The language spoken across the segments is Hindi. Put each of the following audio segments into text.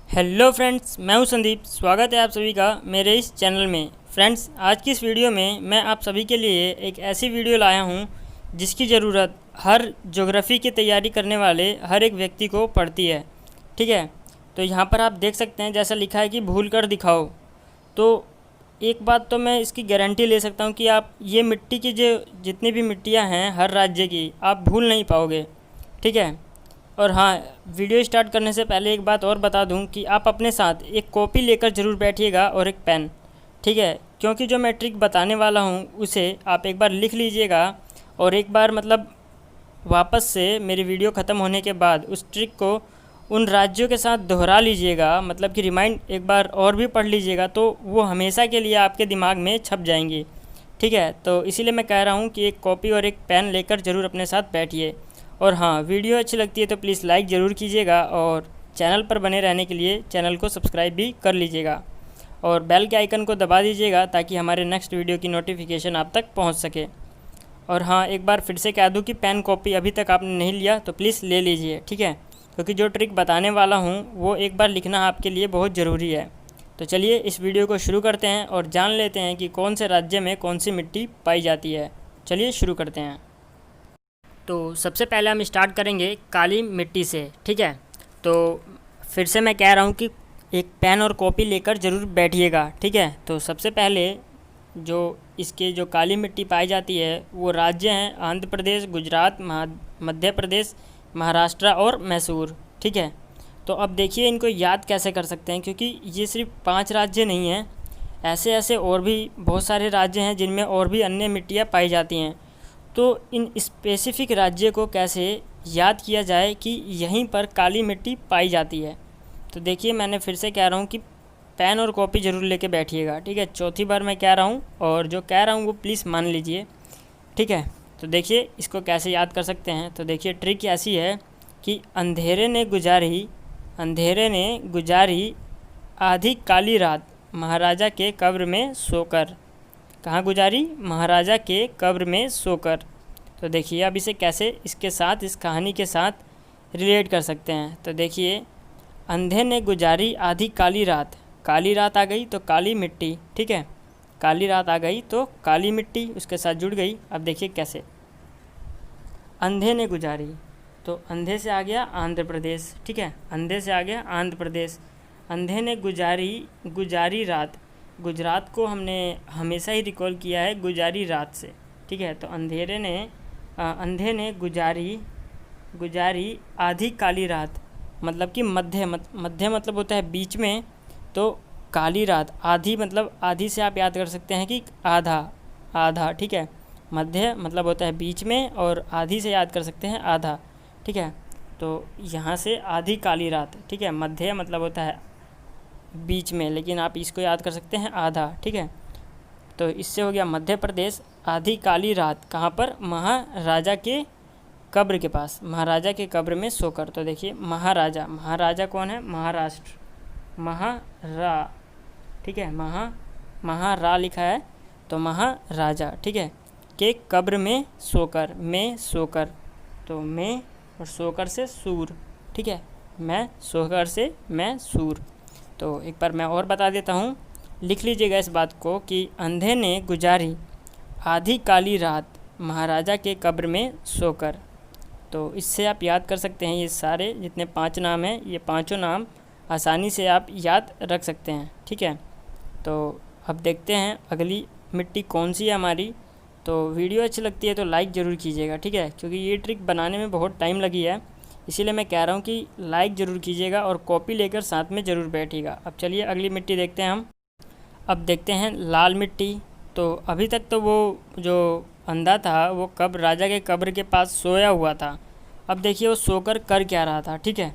हेलो फ्रेंड्स, मैं हूं संदीप। स्वागत है आप सभी का मेरे इस चैनल में। फ्रेंड्स, आज की इस वीडियो में मैं आप सभी के लिए एक ऐसी वीडियो लाया हूं जिसकी ज़रूरत हर ज्योग्राफी की तैयारी करने वाले हर एक व्यक्ति को पड़ती है। ठीक है, तो यहाँ पर आप देख सकते हैं जैसा लिखा है कि भूल कर दिखाओ। तो एक बात तो मैं इसकी गारंटी ले सकता हूँ कि आप ये मिट्टी की जो जितनी भी मिट्टियाँ हैं हर राज्य की, आप भूल नहीं पाओगे। ठीक है, और हाँ, वीडियो स्टार्ट करने से पहले एक बात और बता दूं कि आप अपने साथ एक कॉपी लेकर ज़रूर बैठिएगा और एक पेन। ठीक है, क्योंकि जो मैं ट्रिक बताने वाला हूं उसे आप एक बार लिख लीजिएगा और एक बार वापस से मेरी वीडियो ख़त्म होने के बाद उस ट्रिक को उन राज्यों के साथ दोहरा लीजिएगा, मतलब कि रिमाइंड एक बार और भी पढ़ लीजिएगा, तो वो हमेशा के लिए आपके दिमाग में छप जाएंगी। ठीक है, तो इसीलिए मैं कह रहा हूँ कि एक कॉपी और एक पेन लेकर ज़रूर अपने साथ बैठिए। और हाँ, वीडियो अच्छी लगती है तो प्लीज़ लाइक ज़रूर कीजिएगा और चैनल पर बने रहने के लिए चैनल को सब्सक्राइब भी कर लीजिएगा और बेल के आइकन को दबा दीजिएगा ताकि हमारे नेक्स्ट वीडियो की नोटिफिकेशन आप तक पहुंच सके। और हाँ, एक बार फिर से कह दूं कि पेन कॉपी अभी तक आपने नहीं लिया तो प्लीज़ ले लीजिए। ठीक है, क्योंकि जो ट्रिक बताने वाला हूँ वो एक बार लिखना आपके लिए बहुत ज़रूरी है। तो चलिए इस वीडियो को शुरू करते हैं और जान लेते हैं कि कौन से राज्य में कौन सी मिट्टी पाई जाती है। चलिए शुरू करते हैं। तो सबसे पहले हम स्टार्ट करेंगे काली मिट्टी से। ठीक है, तो फिर से मैं कह रहा हूँ कि एक पेन और कॉपी लेकर ज़रूर बैठिएगा। ठीक है, तो सबसे पहले जो इसके जो काली मिट्टी पाई जाती है वो राज्य हैं आंध्र प्रदेश, गुजरात, मध्य प्रदेश, महाराष्ट्र और मैसूर। ठीक है, तो अब देखिए इनको याद कैसे कर सकते हैं, क्योंकि ये सिर्फ 5 राज्य नहीं हैं, ऐसे ऐसे और भी बहुत सारे राज्य हैं जिनमें और भी अन्य मिट्टियाँ पाई जाती हैं। तो इन स्पेसिफिक राज्य को कैसे याद किया जाए कि यहीं पर काली मिट्टी पाई जाती है। तो देखिए, मैंने फिर से कह रहा हूँ कि पेन और कॉपी ज़रूर लेके बैठिएगा। ठीक है, चौथी बार मैं कह रहा हूँ और जो कह रहा हूँ वो प्लीज़ मान लीजिए। ठीक है, तो देखिए इसको कैसे याद कर सकते हैं। तो देखिए ट्रिक ऐसी है कि अंधेरे ने गुजारी आधी काली रात महाराजा के कब्र में सोकर। कहाँ गुजारी? महाराजा के कब्र में सोकर। तो देखिए अब इसे कैसे इसके साथ, इस कहानी के साथ रिलेट कर सकते हैं। तो देखिए, अंधे ने गुजारी आधी काली रात, काली रात आ गई तो काली मिट्टी। ठीक है, काली रात आ गई तो काली मिट्टी उसके साथ जुड़ गई। अब देखिए कैसे, अंधे ने गुजारी, तो अंधे से आ गया आंध्र प्रदेश। ठीक है, अंधे से आ गया आंध्र प्रदेश। अंधे ने गुजारी रात, गुजरात को हमने हमेशा ही रिकॉल किया है गुजारी रात से। ठीक है, तो अंधे ने गुजारी आधी काली रात, मतलब कि मध्य मतलब होता है बीच में, तो काली रात आधी मतलब आधी से आप याद कर सकते हैं कि आधा। ठीक है, मध्य मतलब होता है बीच में और आधी से याद कर सकते हैं आधा। ठीक है, तो यहाँ से आधी काली रात। ठीक है, मध्य मतलब होता है बीच में, लेकिन आप इसको याद कर सकते हैं आधा। ठीक है, तो इससे हो गया मध्य प्रदेश। आधी काली रात कहाँ पर? महाराजा के कब्र के पास, महाराजा के कब्र में सोकर। तो देखिए महाराजा कौन है? महाराष्ट्र, महारा। ठीक है, महारा लिखा है तो महाराजा। ठीक है, के कब्र में सोकर, तो में और सोकर से सूर। ठीक है, मैं सोकर से मैं सूर। तो एक बार मैं और बता देता हूँ, लिख लीजिएगा इस बात को कि अंधे ने गुजारी आधी काली रात महाराजा के कब्र में सोकर। तो इससे आप याद कर सकते हैं ये सारे जितने 5 नाम हैं, ये पांचों नाम आसानी से आप याद रख सकते हैं। ठीक है, तो अब देखते हैं अगली मिट्टी कौन सी है हमारी। तो वीडियो अच्छी लगती है तो लाइक ज़रूर कीजिएगा। ठीक है, क्योंकि ये ट्रिक बनाने में बहुत टाइम लगी है, इसीलिए मैं कह रहा हूँ कि लाइक ज़रूर कीजिएगा और कॉपी लेकर साथ में ज़रूर बैठिएगा। अब चलिए अगली मिट्टी देखते हैं हम। अब देखते हैं लाल मिट्टी। तो अभी तक तो वो जो अंधा था वो राजा के कब्र के पास सोया हुआ था। अब देखिए वो सोकर कर क्या रहा था। ठीक है,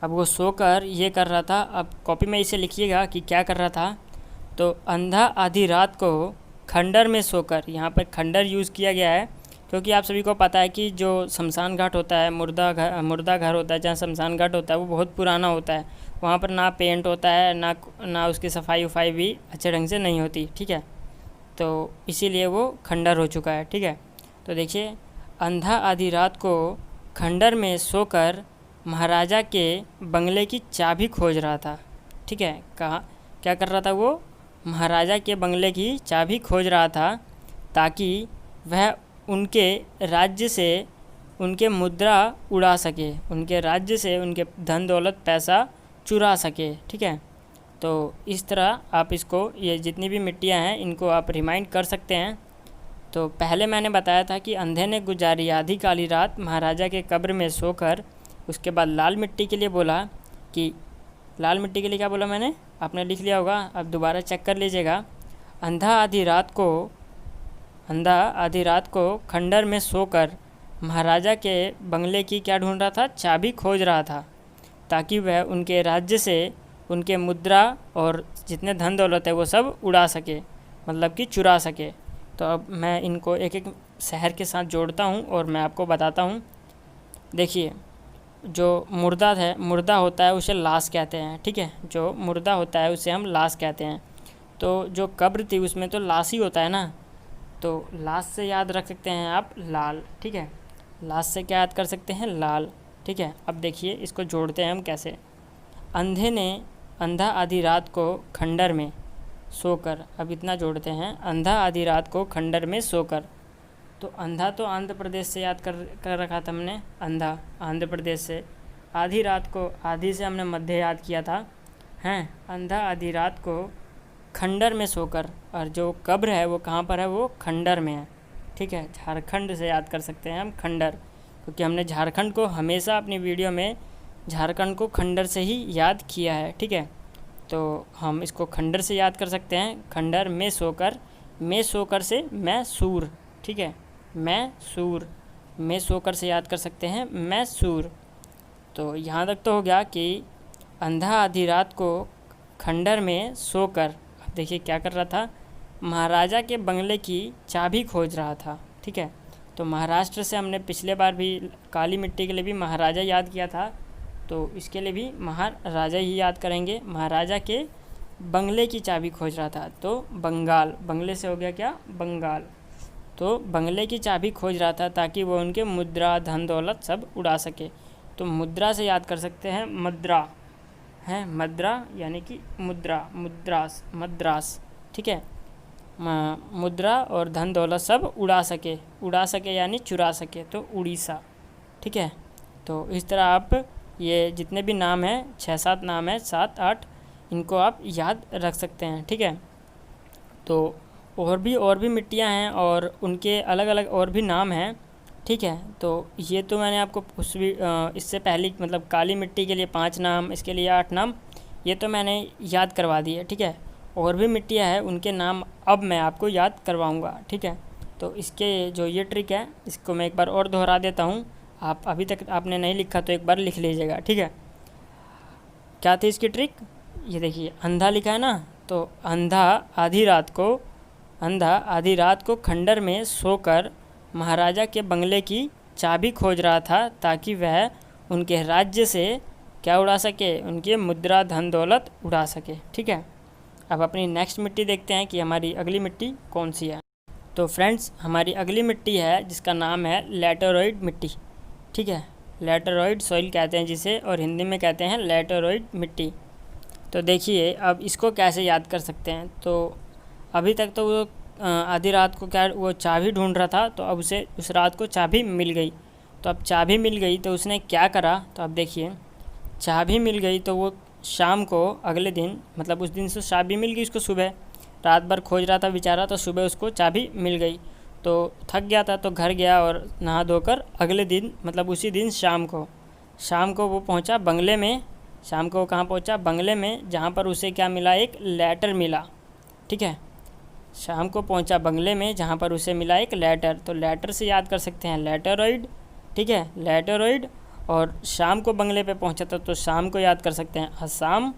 अब वो सोकर ये कर रहा था। अब कॉपी में इसे लिखिएगा कि क्या कर रहा था। तो अंधा आधी रात को खंडर में सोकर, यहाँ पर खंडर यूज़ किया गया है क्योंकि आप सभी को पता है कि जो शमशान घाट होता है, मुर्दा घर होता है, जहाँ शमशान घाट होता है वो बहुत पुराना होता है। वहाँ पर ना पेंट होता है, ना उसकी सफाई वफाई भी अच्छे ढंग से नहीं होती। ठीक है, तो इसीलिए वो खंडर हो चुका है। ठीक है, तो देखिए, अंधा आधी रात को खंडर में सोकर महाराजा के बंगले की चाबी खोज रहा था। ठीक है, कहाँ क्या कर रहा था वो? महाराजा के बंगले की चाबी खोज रहा था ताकि वह उनके राज्य से उनके मुद्रा उड़ा सके, उनके राज्य से उनके धन दौलत पैसा चुरा सके। ठीक है, तो इस तरह आप इसको, ये जितनी भी मिट्टियाँ हैं इनको आप रिमाइंड कर सकते हैं। तो पहले मैंने बताया था कि अंधे ने गुजारी आधी काली रात महाराजा के कब्र में सोकर। उसके बाद लाल मिट्टी के लिए बोला कि, लाल मिट्टी के लिए क्या बोला मैंने, आपने लिख लिया होगा, अब दोबारा चेक कर लीजिएगा। अंधा आधी रात को खंडर में सोकर महाराजा के बंगले की क्या ढूंढ रहा था? चाबी खोज रहा था ताकि वह उनके राज्य से उनके मुद्रा और जितने धन दौलत है वो सब उड़ा सके, मतलब कि चुरा सके। तो अब मैं इनको एक एक शहर के साथ जोड़ता हूँ और मैं आपको बताता हूँ। देखिए, जो मुर्दा होता है उसे लाश कहते हैं। ठीक है, जो मुर्दा होता है उसे हम लाश कहते हैं। तो जो कब्र थी उसमें तो लाश ही होता है ना, तो लाश से याद रख सकते हैं आप लाल। ठीक है, लाश से क्या याद कर सकते हैं? लाल। ठीक है, अब देखिए इसको जोड़ते हैं हम कैसे। अंधा आधी रात को खंडर में सोकर, अब इतना जोड़ते हैं, अंधा आधी रात को खंडर में सोकर। तो अंधा तो आंध्र प्रदेश से याद कर रखा था हमने, अंधा आंध्र प्रदेश से। आधी रात को, आधी से हमने मध्य याद किया था, हैं। अंधा आधी रात को खंडर में सोकर, और जो कब्र है वो कहाँ पर है? वो खंडर में है। ठीक है, झारखंड से याद कर सकते हैं हम खंडर, क्योंकि हमने झारखंड को हमेशा अपनी वीडियो में झारखंड को खंडर से ही याद किया है। ठीक है, तो हम इसको खंडर से याद कर सकते हैं, खंडर में सोकर। में सोकर से मैं सूर। ठीक है, मैं सूर, में सोकर से याद कर सकते हैं मैं सूर। तो यहाँ तक तो हो गया कि अंधा आधी रात को खंडर में सोकर, देखिए क्या कर रहा था? महाराजा के बंगले की चाबी खोज रहा था। ठीक है, तो महाराष्ट्र से हमने पिछले बार भी काली मिट्टी के लिए भी महाराजा याद किया था, तो इसके लिए भी महाराजा ही याद करेंगे। महाराजा के बंगले की चाबी खोज रहा था, तो बंगाल, बंगले से हो गया क्या? बंगाल। तो बंगले की चाबी खोज रहा था ताकि वो उनके मुद्रा धन दौलत सब उड़ा सके। तो मुद्रा से याद कर सकते हैं मद्रा, है मद्रा यानी कि मुद्रा, मद्रास। ठीक है, मुद्रा और धन दौलत सब उड़ा सके यानी चुरा सके, तो उड़ीसा। ठीक है, तो इस तरह आप ये जितने भी नाम हैं, 6-7 नाम हैं, 7-8, इनको आप याद रख सकते हैं। ठीक है, तो और भी मिट्टियाँ हैं और उनके अलग अलग और भी नाम हैं। ठीक है, तो ये तो मैंने आपको इससे पहले, मतलब काली मिट्टी के लिए 5 नाम, इसके लिए 8 नाम, ये तो मैंने याद करवा दिए। ठीक है, और भी मिट्टियाँ हैं उनके नाम अब मैं आपको याद करवाऊँगा। ठीक है, तो इसके जो ये ट्रिक है इसको मैं एक बार और दोहरा देता हूँ। आप अभी तक आपने नहीं लिखा तो एक बार लिख लीजिएगा। ठीक है, क्या थी इसकी ट्रिक? ये देखिए, अंधा लिखा है ना, तो अंधा आधी रात को खंडर में सोकर महाराजा के बंगले की चाबी खोज रहा था ताकि वह उनके राज्य से क्या उड़ा सके? उनके मुद्रा धन दौलत उड़ा सके। ठीक है, अब अपनी नेक्स्ट मिट्टी देखते हैं कि हमारी अगली मिट्टी कौन सी है। तो फ्रेंड्स, हमारी अगली मिट्टी है जिसका नाम है लैटेराइट मिट्टी। ठीक है, लैटेराइट सॉइल कहते हैं जिसे, और हिंदी में कहते हैं लैटेराइट मिट्टी। तो देखिए अब इसको कैसे याद कर सकते हैं। तो अभी तक तो वो आधी रात को क्या वो चाबी ढूंढ रहा था, तो अब उसे उस रात को चाबी मिल गई। तो अब चाबी मिल गई तो उसने क्या करा? तो अब देखिए, चाबी मिल गई तो वो शाम को अगले दिन, मतलब उस दिन से चाबी मिल गई उसको, सुबह रात भर खोज रहा था बेचारा, तो सुबह उसको चाबी मिल गई। तो थक गया था तो घर गया और नहा धोकर अगले दिन, मतलब उसी दिन शाम को वो पहुंचा बंगले में। शाम को कहाँ पहुंचा? बंगले में, जहाँ पर उसे क्या मिला? एक लेटर मिला। ठीक है, शाम को पहुंचा बंगले में जहाँ पर उसे मिला एक लेटर। तो लेटर से याद कर सकते हैं लैटेरॉइड। ठीक है, लैटेरॉइड। और शाम को बंगले पे पहुंचा था तो शाम को याद कर सकते हैं असम।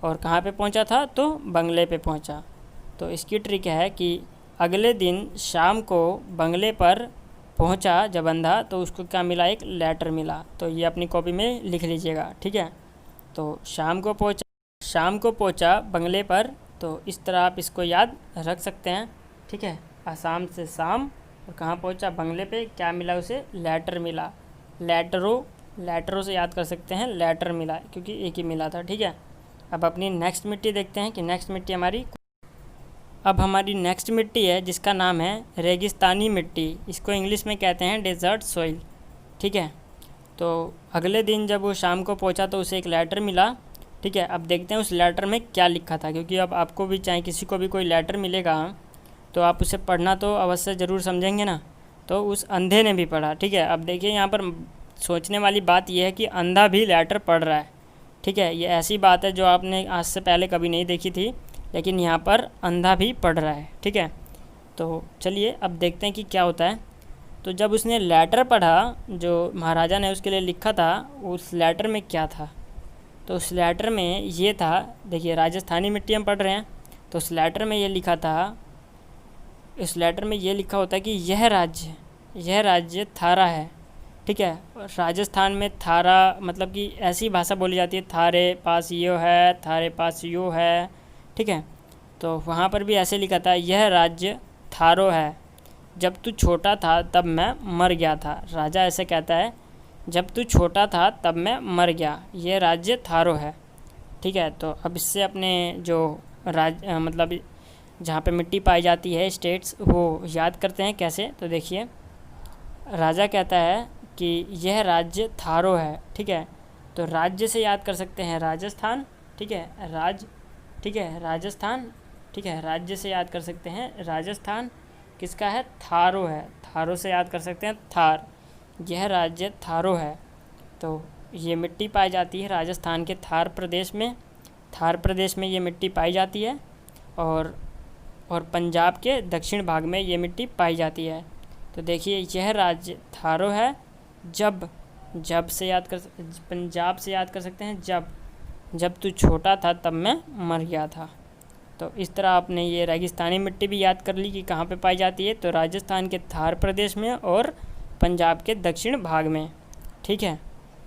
और कहाँ पे पहुंचा था? तो बंगले पे पहुंचा। तो इसकी ट्रिक है कि अगले दिन शाम को बंगले पर पहुंचा जब अंधा, तो उसको क्या मिला? एक लेटर मिला। तो ये अपनी कॉपी में लिख लीजिएगा। ठीक है, तो शाम को पहुंचा बंगले पर। तो इस तरह आप इसको याद रख सकते हैं। ठीक है, असम से शाम, और कहाँ पहुंचा? बंगले पे। क्या मिला उसे? लेटर मिला। लेटरों से याद कर सकते हैं, लेटर मिला क्योंकि एक ही मिला था। ठीक है, अब अपनी नेक्स्ट मिट्टी देखते हैं कि नेक्स्ट मिट्टी हमारी, अब हमारी नेक्स्ट मिट्टी है जिसका नाम है रेगिस्तानी मिट्टी। इसको इंग्लिश में कहते हैं डेजर्ट सॉइल। ठीक है, तो अगले दिन जब वो शाम को पहुंचा तो उसे एक लेटर मिला। ठीक है, अब देखते हैं उस लेटर में क्या लिखा था, क्योंकि अब आपको भी चाहे किसी को भी कोई लेटर मिलेगा तो आप उसे पढ़ना तो अवश्य ज़रूर समझेंगे ना। तो उस अंधे ने भी पढ़ा। ठीक है, अब देखिए यहाँ पर सोचने वाली बात यह है कि अंधा भी लेटर पढ़ रहा है। ठीक है, ये ऐसी बात है जो आपने आज से पहले कभी नहीं देखी थी, लेकिन यहाँ पर अंधा भी पढ़ रहा है। ठीक है, तो चलिए अब देखते हैं कि क्या होता है। तो जब उसने लेटर पढ़ा जो महाराजा ने उसके लिए लिखा था, उस लेटर में क्या था, तो उस लेटर में ये था, देखिए राजस्थानी मिट्टी हम पढ़ रहे हैं, तो उस लेटर में ये लिखा था, इस लेटर में ये लिखा होता है कि यह राज्य थारा है। ठीक है, राजस्थान में थारा मतलब कि ऐसी भाषा बोली जाती है, थारे पास यो है, थारे पास यो है। ठीक है, तो वहाँ पर भी ऐसे लिखा था, यह राज्य थारो है, जब तू छोटा था तब मैं मर गया था। राजा ऐसे कहता है, जब तू छोटा था तब मैं मर गया, यह राज्य थारो है। ठीक है, तो अब इससे अपने जो मतलब जहाँ पे मिट्टी पाई जाती है स्टेट्स, वो याद करते हैं कैसे। तो देखिए राजा कहता है कि यह राज्य थारो है। ठीक है, तो राज्य से याद कर सकते हैं राजस्थान। ठीक है, ठीक है राजस्थान। ठीक है, राज्य से याद कर सकते हैं राजस्थान, किसका है, थारो है, थारो से याद कर सकते हैं थार, यह राज्य थारो है। तो ये मिट्टी पाई जाती है राजस्थान के थार प्रदेश में, थार प्रदेश में ये मिट्टी पाई जाती है, और पंजाब के दक्षिण भाग में ये मिट्टी पाई जाती है। तो देखिए यह राज्य थारो है, जब से याद कर, पंजाब से याद कर सकते हैं, जब तू छोटा था तब मैं मर गया था। तो इस तरह आपने ये रेगिस्तानी मिट्टी भी याद कर ली कि कहाँ पे पाई जाती है, तो राजस्थान के थार प्रदेश में और पंजाब के दक्षिण भाग में। ठीक है,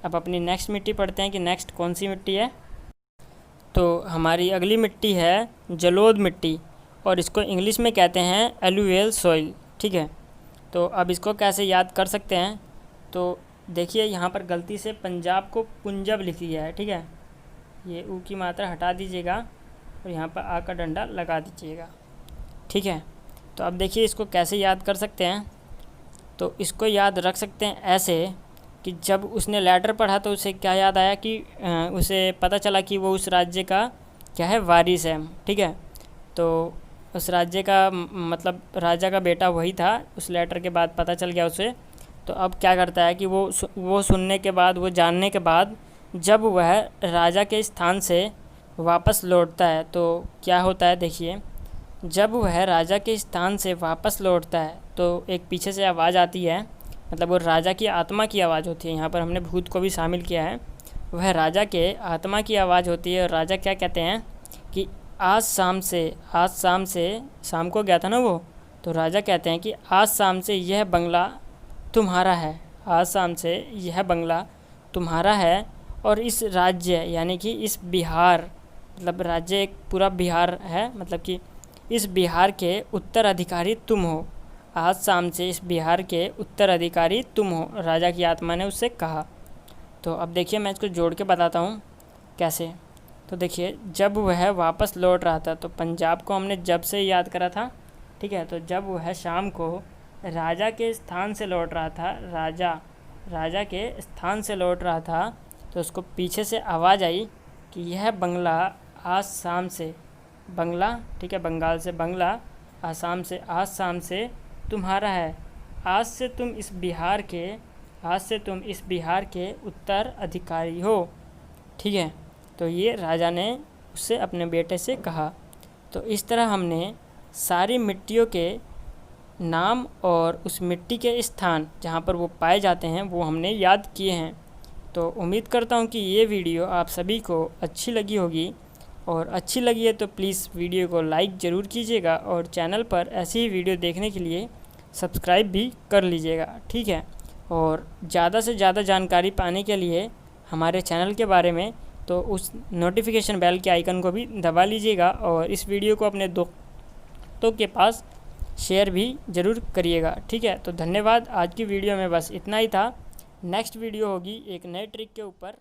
अब अपनी नेक्स्ट मिट्टी पढ़ते हैं कि नेक्स्ट कौन सी मिट्टी है। तो हमारी अगली मिट्टी है जलोढ़ मिट्टी, और इसको इंग्लिश में कहते हैं एलुवियल सॉइल। ठीक है, तो अब इसको कैसे याद कर सकते हैं, तो देखिए यहाँ पर गलती से पंजाब को पुंजब लिख दिया है। ठीक है, ये ऊ की मात्रा हटा दीजिएगा और यहाँ पर आ का डंडा लगा दीजिएगा। ठीक है, तो अब देखिए इसको कैसे याद कर सकते हैं। तो इसको याद रख सकते हैं ऐसे कि जब उसने लेटर पढ़ा तो उसे क्या याद आया कि उसे पता चला कि वो उस राज्य का क्या है, वारिस है। ठीक है, तो उस राज्य का मतलब राजा का बेटा वही था, उस लेटर के बाद पता चल गया उसे। तो अब क्या करता है कि वो सुनने के बाद, वो जानने के बाद, जब वह राजा के स्थान से वापस लौटता है तो क्या होता है, देखिए जब वह राजा के स्थान से वापस लौटता है तो एक पीछे से आवाज़ आती है, मतलब वो राजा की आत्मा की आवाज़ होती है। यहाँ पर हमने भूत को भी शामिल किया है, वह राजा के आत्मा की आवाज़ होती है। और राजा क्या कहते हैं कि आज शाम से शाम को गया था ना वो, तो राजा कहते हैं कि आज शाम से यह बंगला तुम्हारा है, आज शाम से यह बंगला तुम्हारा है, और इस राज्य यानी कि इस बिहार, मतलब राज्य एक पूरा बिहार है, मतलब कि इस बिहार के उत्तराधिकारी तुम हो, आज शाम से इस बिहार के उत्तराधिकारी तुम हो, राजा की आत्मा ने उससे कहा। तो अब देखिए मैं इसको जोड़ के बताता हूँ कैसे। तो देखिए जब वह वापस लौट रहा था, तो पंजाब को हमने जब से याद करा था। ठीक है, तो जब वह शाम को राजा के स्थान से लौट रहा था, राजा के स्थान से लौट रहा था, तो उसको पीछे से आवाज़ आई कि यह बंगला आज शाम से, बंगला ठीक है बंगाल से बंगला, आसाम से आज शाम से तुम्हारा है, आज से तुम इस बिहार के उत्तराधिकारी हो। ठीक है, तो ये राजा ने उससे अपने बेटे से कहा। तो इस तरह हमने सारी मिट्टियों के नाम और उस मिट्टी के स्थान जहाँ पर वो पाए जाते हैं वो हमने याद किए हैं। तो उम्मीद करता हूँ कि ये वीडियो आप सभी को अच्छी लगी होगी, और अच्छी लगी है तो प्लीज़ वीडियो को लाइक ज़रूर कीजिएगा, और चैनल पर ऐसी ही वीडियो देखने के लिए सब्सक्राइब भी कर लीजिएगा। ठीक है, और ज़्यादा से ज़्यादा जानकारी पाने के लिए हमारे चैनल के बारे में तो उस नोटिफिकेशन बेल के आइकन को भी दबा लीजिएगा, और इस वीडियो को अपने दोस्तों के पास शेयर भी ज़रूर करिएगा। ठीक है, तो धन्यवाद। आज की वीडियो में बस इतना ही था। नेक्स्ट वीडियो होगी एक नए ट्रिक के ऊपर।